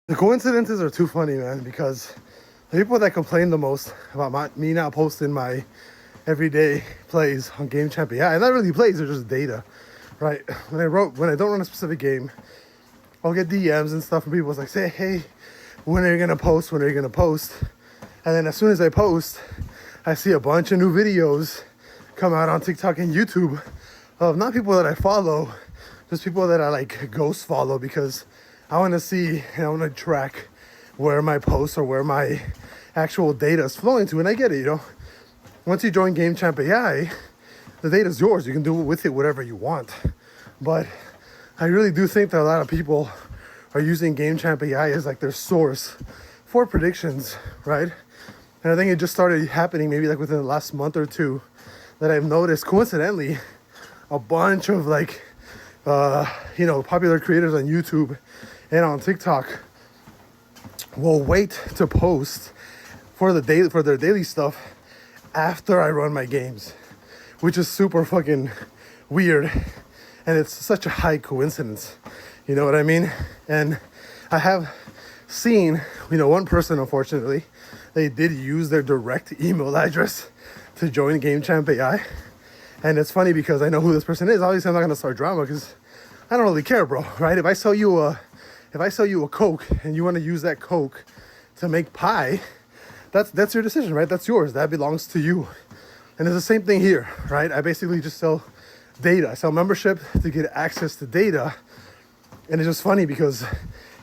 The coincidences are too funny, man, because the people that complain the most about me not posting my everyday plays on GameChampAI, and not really plays, they're just data, right? When I don't run a specific game, I'll get DMs and stuff from people like, say, hey, when are you gonna post? When are you gonna post? And then as soon as I post, I see a bunch of new videos come out on TikTok and YouTube of not people that I follow, just people that I like ghost follow, because I want to see and I want to track where my posts or where my actual data is flowing to. And I get it, once you join GameChampAI, the data is yours. You can do with it whatever you want. But I really do think that a lot of people are using GameChampAI as like their source for predictions, right? And I think it just started happening maybe like within the last month or two, that I've noticed coincidentally a bunch of like popular creators on YouTube and on TikTok will wait to post for their daily stuff after I run my games, which is super fucking weird, and it's such a high coincidence. You know what I mean? And I have seen, one person, unfortunately, they did use their direct email address to join GameChampAI. And it's funny because I know who this person is. Obviously, I'm not gonna start drama because I don't really care, bro. Right? If I sell you a Coke and you want to use that Coke to make pie, that's your decision, right? That's yours. That belongs to you. And it's the same thing here, right? I basically just sell data. I sell membership to get access to data. And it's just funny because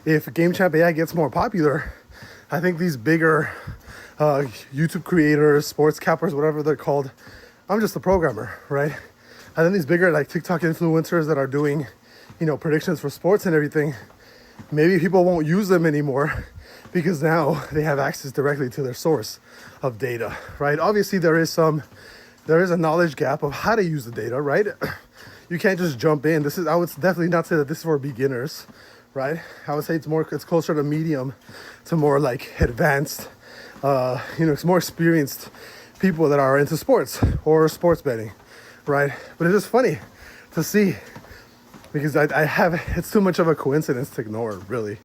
if GameChampAI gets more popular, I think these bigger YouTube creators, sports cappers, whatever they're called, I'm just a programmer, right? I think these bigger like TikTok influencers that are doing, predictions for sports and everything, maybe people won't use them anymore because now they have access directly to their source of data, right? Obviously, there is a knowledge gap of how to use the data, right? You can't just jump in. I would definitely not say that this is for beginners, right? I would say it's closer to medium to more like advanced, it's more experienced people that are into sports or sports betting, right? But it's just funny to see because it's too much of a coincidence to ignore, really.